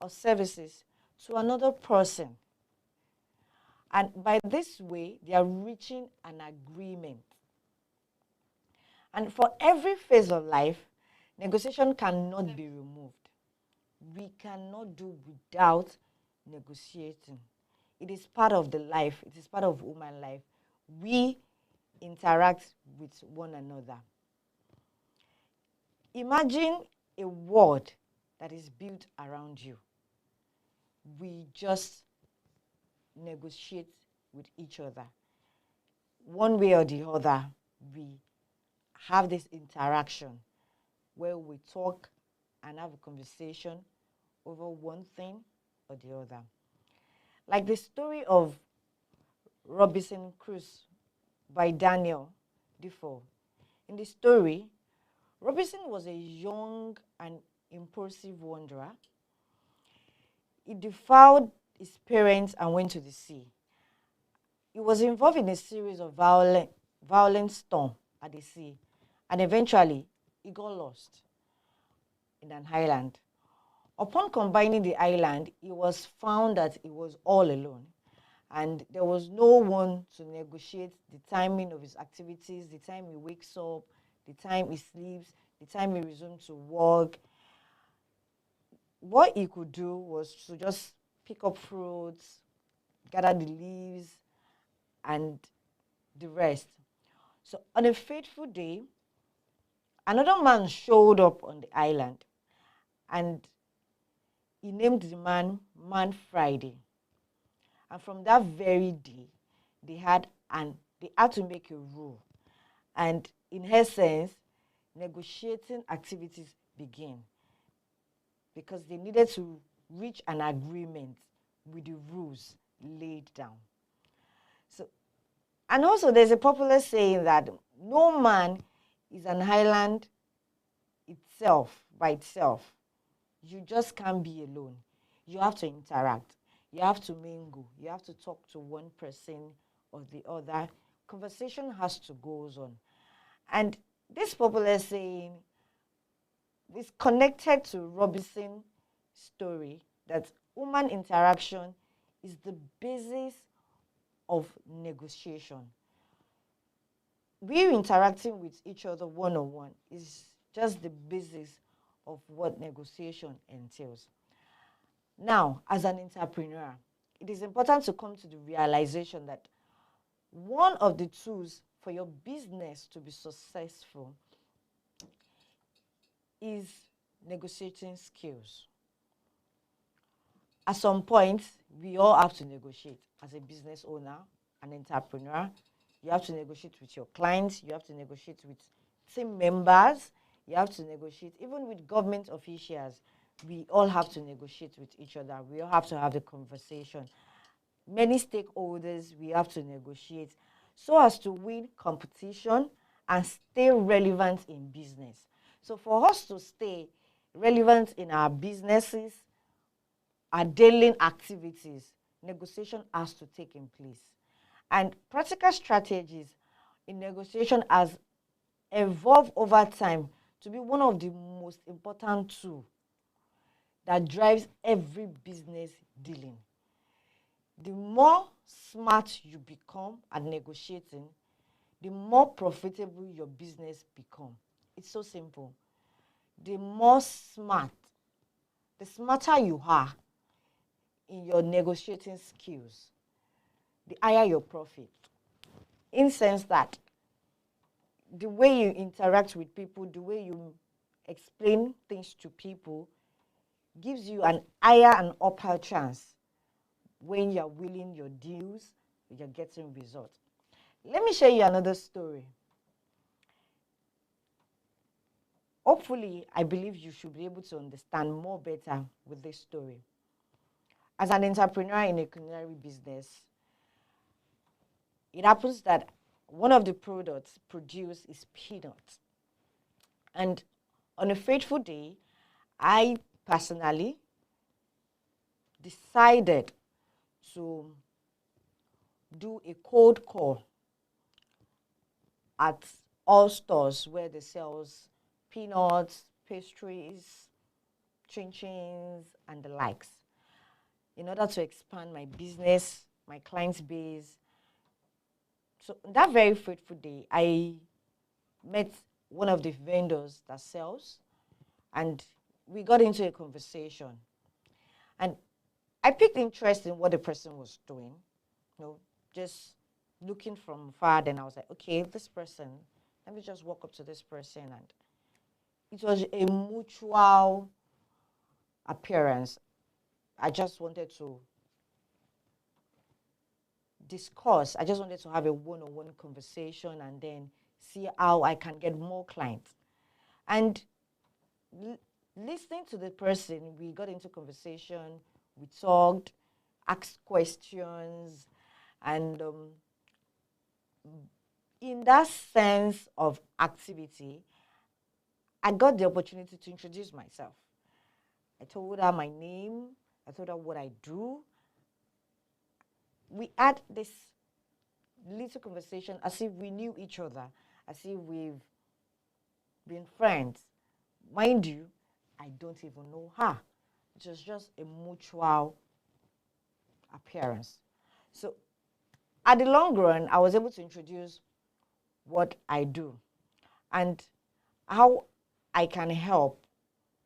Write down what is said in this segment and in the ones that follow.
or services to another person. And by this way, they are reaching an agreement. And for every phase of life, negotiation cannot be removed. We cannot do without negotiating. It is part of the life, it is part of human life. We interact with one another. Imagine a world that is built around you. We just negotiate with each other. One way or the other, we have this interaction where we talk and have a conversation over one thing or the other. Like the story of Robinson Crusoe by Daniel Defoe. In the story, Robinson was a young and impulsive wanderer. He defied his parents and went to the sea. He was involved in a series of violent storms at the sea, and eventually he got lost in an island. Upon combining the island, it was found that he was all alone, and there was no one to negotiate the timing of his activities, the time he wakes up, the time he sleeps, the time he resumes to work. What he could do was to just pick up fruits, gather the leaves, and the rest. So on a fateful day, another man showed up on the island, and he named the Man Friday. And from that very day, they had to make a rule. And in essence, negotiating activities began because they needed to reach an agreement with the rules laid down. So, and also there's a popular saying that no man is an island itself by itself. You just can't be alone. You have to interact. You have to mingle. You have to talk to one person or the other. Conversation has to go on. And this popular saying is connected to Robinson's story that human interaction is the basis of negotiation. We interacting with each other one-on-one is just the basis of what negotiation entails. Now, as an entrepreneur, it is important to come to the realization that one of the tools for your business to be successful is negotiating skills. At some point, we all have to negotiate as a business owner, an entrepreneur. You have to negotiate with your clients. You have to negotiate with team members. You have to negotiate even with government officials. We all have to negotiate with each other. We all have to have the conversation. Many stakeholders, we have to negotiate so as to win competition and stay relevant in business. So for us to stay relevant in our businesses, our daily activities, negotiation has to take in place. And practical strategies in negotiation has evolved over time to be one of the most important tools that drives every business dealing. The more smart you become at negotiating, the more profitable your business become. It's so simple. The more smart, the smarter you are in your negotiating skills, the higher your profit. In sense that the way you interact with people, the way you explain things to people gives you an higher and upper chance when you're winning your deals, you're getting results. Let me share you another story. Hopefully, I believe you should be able to understand more better with this story. As an entrepreneur in a culinary business, it happens that one of the products produced is peanuts. And on a fateful day, I personally decided to do a cold call at all stores where they sells peanuts, pastries, chin-chins, and the likes. In order to expand my business, my client base. So that very fateful day, I met one of the vendors that sells, and we got into a conversation. And I picked interest in what the person was doing, just looking from far. Then I was like, okay, this person, let me just walk up to this person. And it was a mutual appearance. I just wanted to discuss. I just wanted to have a one-on-one conversation and then see how I can get more clients. And listening to the person, we got into conversation, we talked, asked questions, and in that sense of activity, I got the opportunity to introduce myself. I told her my name, I told her what I do. We had this little conversation as if we knew each other, as if we've been friends. Mind you, I don't even know her. It was just a mutual appearance. So at the long run, I was able to introduce what I do and how I can help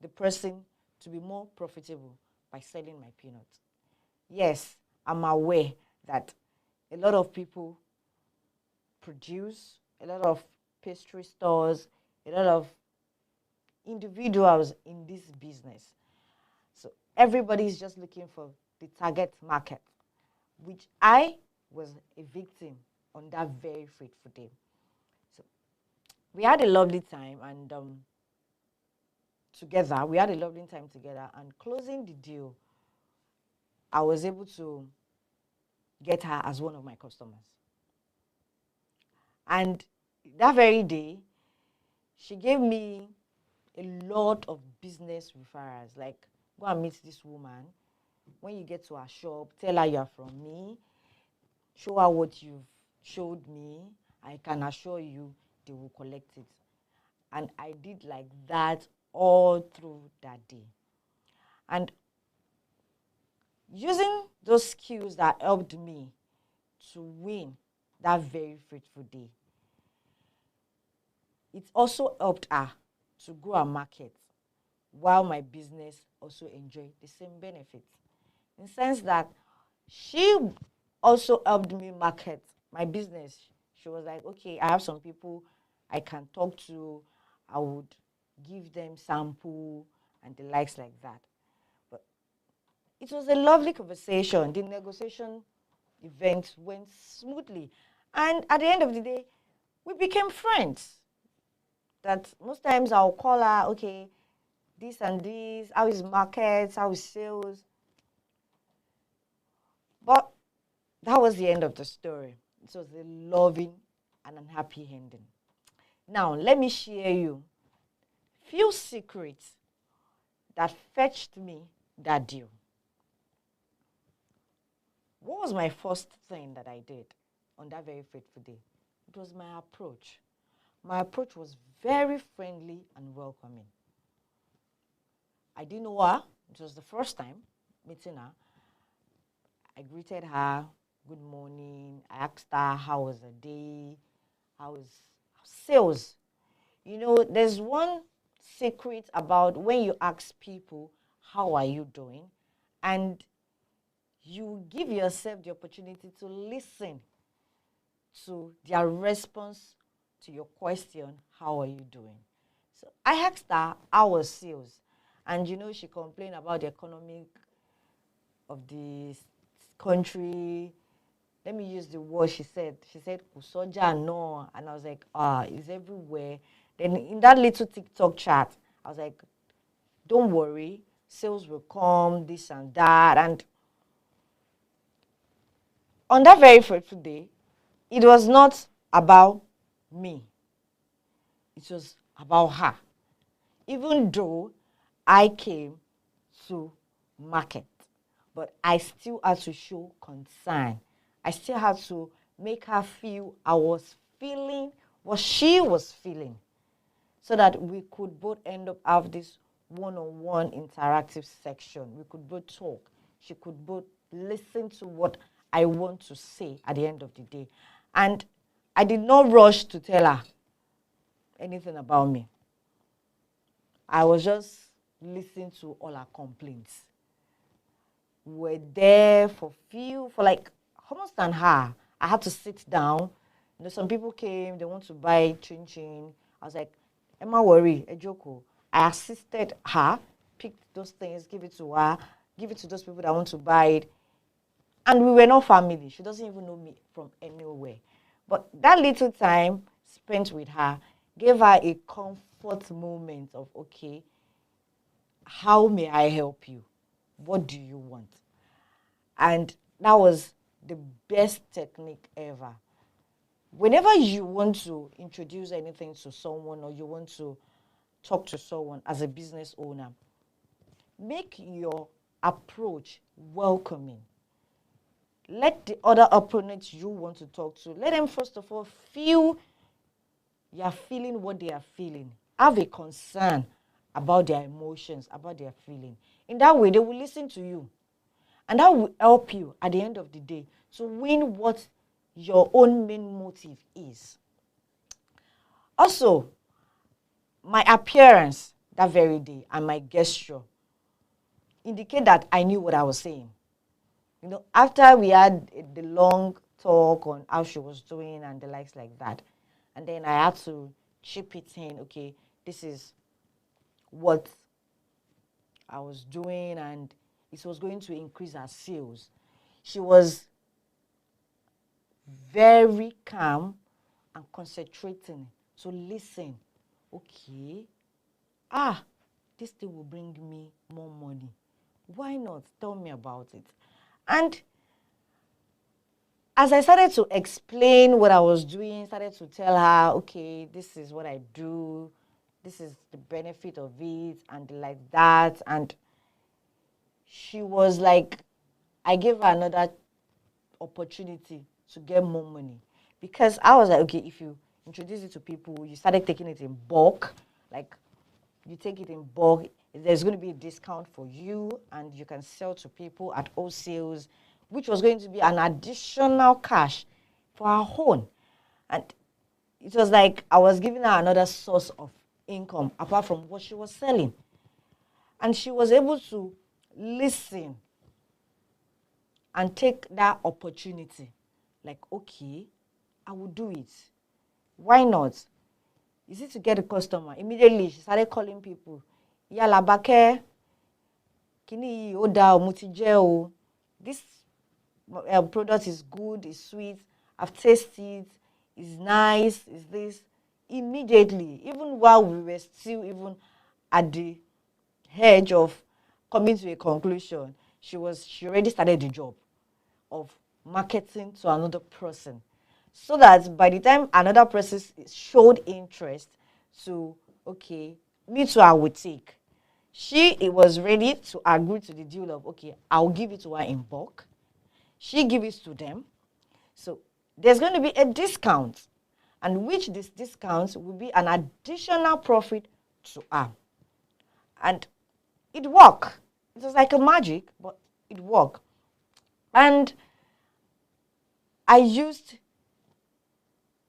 the person to be more profitable by selling my peanuts. Yes, I'm aware that a lot of people produce, a lot of pastry stores, a lot of individuals in this business. So everybody is just looking for the target market, which I was a victim on that very fateful day. So we had a lovely time, and together, we had a lovely time together, and closing the deal, I was able to get her as one of my customers. And that very day, she gave me a lot of business referrals, like, go and meet this woman. When you get to her shop, tell her you're from me, show her what you've showed me. I can assure you they will collect it. And I did like that all through that day. And using those skills that helped me to win that very fateful day, it also helped her to grow her market, while my business also enjoyed the same benefits. In the sense that she also helped me market my business. She was like, okay, I have some people I can talk to. I would give them sample and the likes like that. But it was a lovely conversation. The negotiation event went smoothly. And at the end of the day, we became friends. That most times I'll call her, okay, this and this, how is markets, how is sales. But that was the end of the story. It was a loving and unhappy ending. Now, let me share you few secrets that fetched me that deal. What was my first thing that I did on that very fateful day? It was my approach. My approach was very friendly and welcoming. I didn't know her. It was the first time meeting her. I greeted her, good morning. I asked her how was the day, how is sales. There's one secret about when you ask people, how are you doing? And you give yourself the opportunity to listen to their response to your question, how are you doing? So I asked her, how was sales? And she complained about the economic of the country. Let me use the word she said. She said, Kusoja no. And I was like, it's everywhere. Then in that little TikTok chat, I was like, don't worry, sales will come, this and that. And on that very fateful day, it was not about me. It was about her. Even though I came to market, but I still had to show concern. I still had to make her feel I was feeling what she was feeling, so that we could both end up have this one-on-one interactive section. We could both talk. She could both listen to what I want to say at the end of the day. And I did not rush to tell her anything about me. I was just listening to all her complaints. We were there for like almost an hour. I had to sit down. Some people came, they want to buy chin chin. I was like, Emma, worry, Ejoko. I assisted her, picked those things, give it to her, give it to those people that want to buy it. And we were not family. She doesn't even know me from anywhere. But that little time spent with her gave her a comfort moment of, okay, how may I help you? What do you want? And that was the best technique ever. Whenever you want to introduce anything to someone or you want to talk to someone as a business owner, make your approach welcoming. Let the other opponents you want to talk to, let them first of all feel you are feeling what they are feeling. Have a concern about their emotions, about their feeling. In that way, they will listen to you. And that will help you at the end of the day to win what your own main motive is. Also, my appearance that very day and my gesture indicate that I knew what I was saying. After we had the long talk on how she was doing and the likes like that, and then I had to chip it in, okay, this is what I was doing, and it was going to increase her sales. She was very calm and concentrating. So listen, okay, this thing will bring me more money. Why not? Tell me about it. And as I started to explain what I was doing, started to tell her, okay, this is what I do, this is the benefit of it, and like that. And she was like, I gave her another opportunity to get more money. Because I was like, okay, if you introduce it to people, you started taking it in bulk, like you take it in bulk, there's going to be a discount for you and you can sell to people at wholesales, which was going to be an additional cash for her own. And it was like I was giving her another source of income apart from what she was selling. And she was able to listen and take that opportunity. Like, okay, I will do it. Why not? Is it to get a customer? Immediately, she started calling people. Yala Bake, kini oda mutije. This product is good, is sweet. I've tasted, it's nice, is this. Immediately, even while we were still even at the edge of coming to a conclusion, she already started the job of marketing to another person, so that by the time another person showed interest to, okay, me too, I would take. It was ready to agree to the deal of, okay, I'll give it to her in bulk. She give it to them. So there's going to be a discount, and which this discount will be an additional profit to her. And it worked. It was like a magic, but it worked. And I used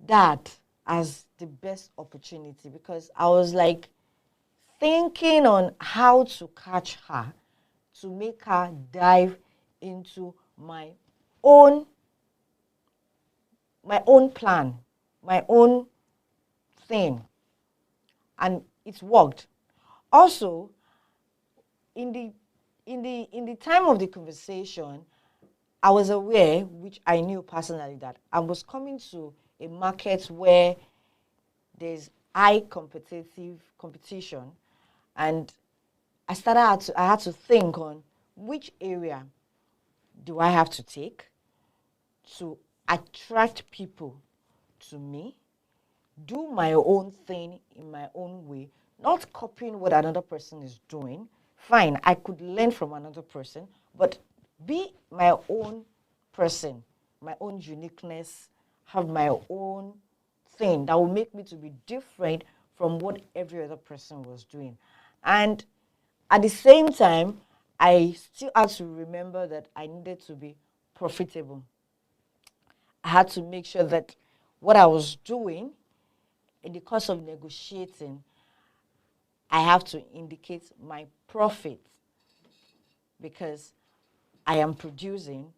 that as the best opportunity because I was like thinking on how to catch her, to make her dive into my own plan, my own thing. And it worked. Also, in the time of the conversation, I was aware, which I knew personally, that I was coming to a market where there's high competition, and I had to think on which area do I have to take to attract people to me, do my own thing in my own way, not copying what another person is doing. Fine, I could learn from another person, but be my own person, my own uniqueness, have my own thing that will make me to be different from what every other person was doing. And At the same time, I still had to remember that I needed to be profitable. I had to make sure that what I was doing in the course of negotiating, I have to indicate my profit because I am producing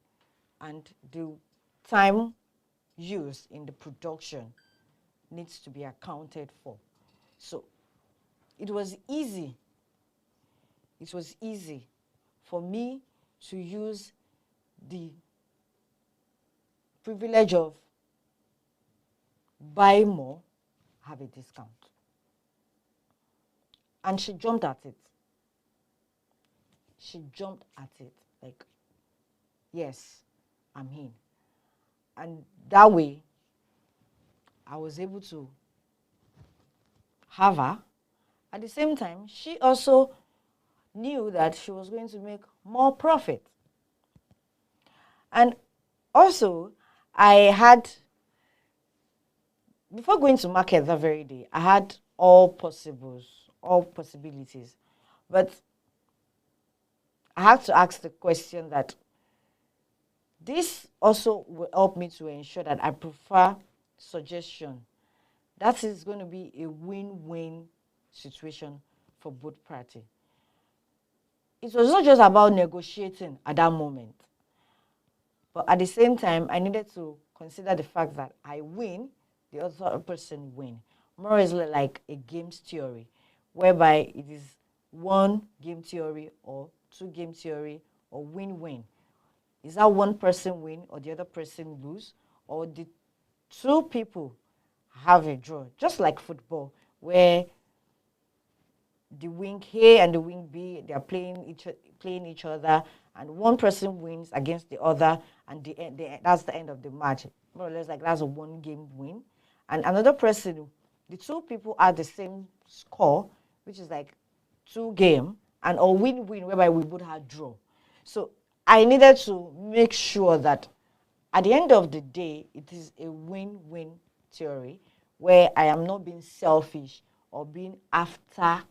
and the time used in the production needs to be accounted for. So it was easy. It was easy for me to use the privilege of buy more, have a discount. And she jumped at it. She jumped at it like, yes, I'm in. And that way, I was able to have her. At the same time, she also knew that she was going to make more profit. And also, I had, before going to market that very day, I had all possibilities. But I had to ask the question that this also will help me to ensure that I prefer suggestion. That is going to be a win-win situation for both parties. It was not just about negotiating at that moment, but at the same time, I needed to consider the fact that I win, the other person win. More is like a games theory, whereby it is one game theory or two game theory or win-win. Is that one person win or the other person lose, or the two people have a draw? Just like football, where the wing A and the wing B, they are playing each other, and one person wins against the other, and that's the end of the match. More or less, like that's a one-game win. And another person, the two people are the same score, which is like 2 game, and or win-win, whereby we both had draw. So I needed to make sure that at the end of the day, it is a win-win theory where I am not being selfish or being after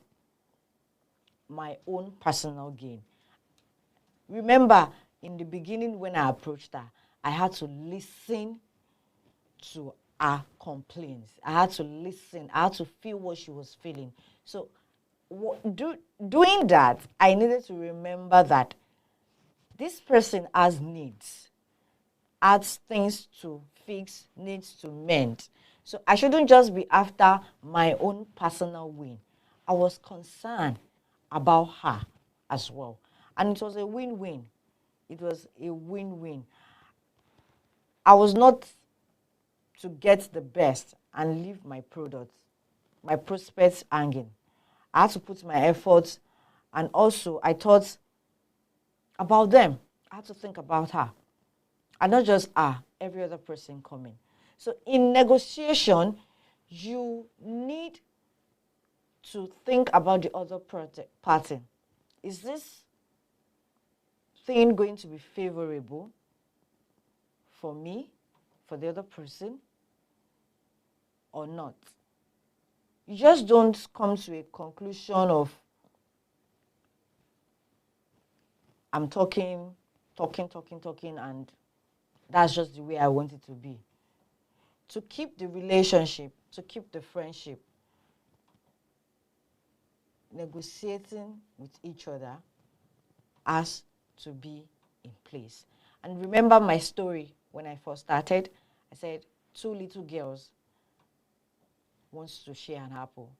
my own personal gain. Remember, in the beginning when I approached her, I had to listen to her complaints. I had to listen. I had to feel what she was feeling. So doing that, I needed to remember that this person has needs, has things to fix, needs to mend. So I shouldn't just be after my own personal win. I was concerned about her as well. And it was a win-win. It was a win-win. I was not to get the best and leave my products, my prospects hanging. I had to put my efforts, and also I thought about them. I had to think about her. And not just her, every other person coming. So in negotiation, you need to think about the other party. Is this thing going to be favorable for me, for the other person, or not? You just don't come to a conclusion of, I'm talking, and that's just the way I want it to be. To keep the relationship, to keep the friendship, negotiating with each other has to be in place. And remember my story when I first started. I said 2 little girls wants to share an apple.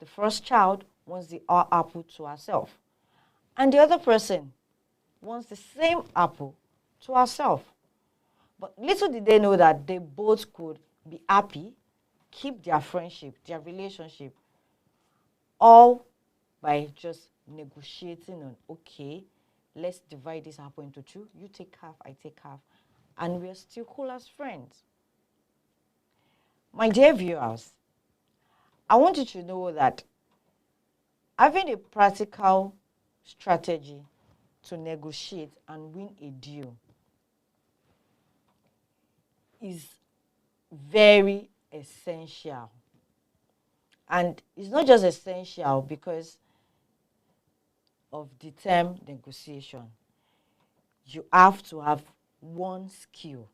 The first child wants the apple to herself, and the other person wants the same apple to herself. But little did they know that they both could be happy, keep their friendship, their relationship, all by just negotiating on, okay, let's divide this apple into 2. You take half, I take half. And we're still cool as friends. My dear viewers, I want you to know that having a practical strategy to negotiate and win a deal is very essential. And it's not just essential because of the term negotiation, you have to have one skill,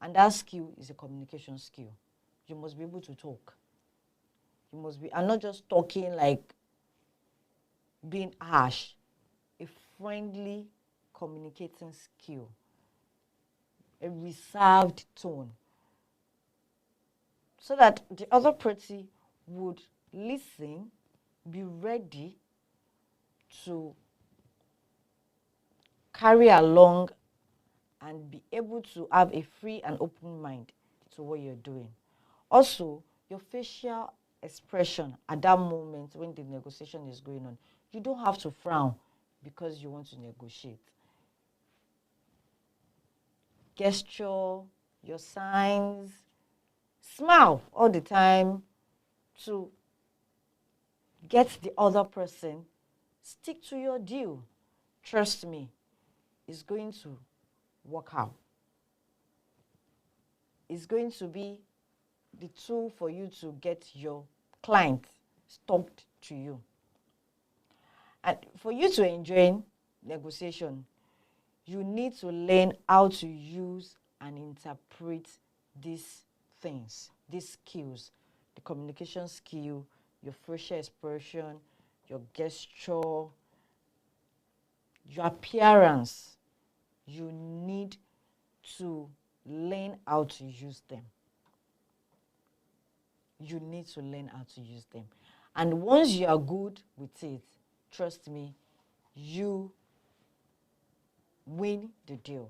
and that skill is a communication skill. You must be able to talk. You must be, and not just talking like being harsh, a friendly communicating skill, a reserved tone, so that the other party would listen, be ready to carry along and be able to have a free and open mind to what you're doing. Also, your facial expression at that moment when the negotiation is going on, you don't have to frown because you want to negotiate. Gesture, your signs, smile all the time to get the other person stick to your deal. Trust me, it's going to work out. It's going to be the tool for you to get your client stuck to you. And for you to enjoy negotiation, you need to learn how to use and interpret these things, these skills, the communication skill, your facial expression, your gesture, your appearance. You need to learn how to use them. You need to learn how to use them. And once you are good with it, trust me, you win the deal.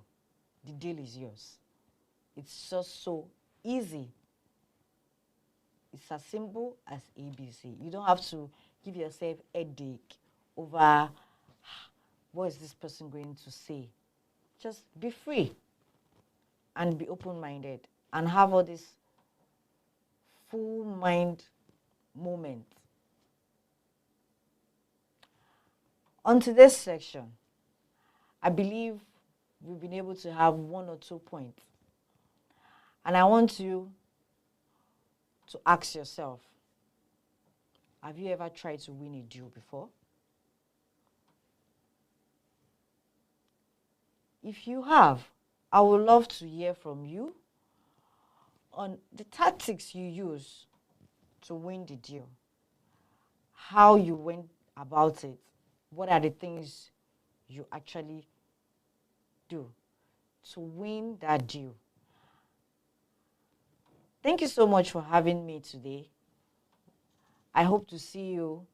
The deal is yours. It's just so easy. It's as simple as ABC. You don't have to give yourself a headache over what is this person going to say. Just be free and be open-minded and have all this full mind moment. On today's section, I believe we've been able to have 1 or 2 points. And I want you to ask yourself, have you ever tried to win a deal before? If you have, I would love to hear from you on the tactics you use to win the deal, how you went about it, what are the things you actually do to win that deal. Thank you so much for having me today. I hope to see you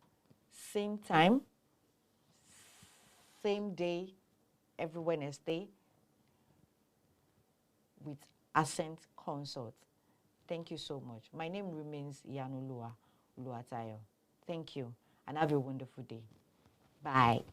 same time, same day, every Wednesday with Ascent Consult. Thank you so much. My name remains Iyanoluwa Oluwatayo. Thank you and have a wonderful day. Bye.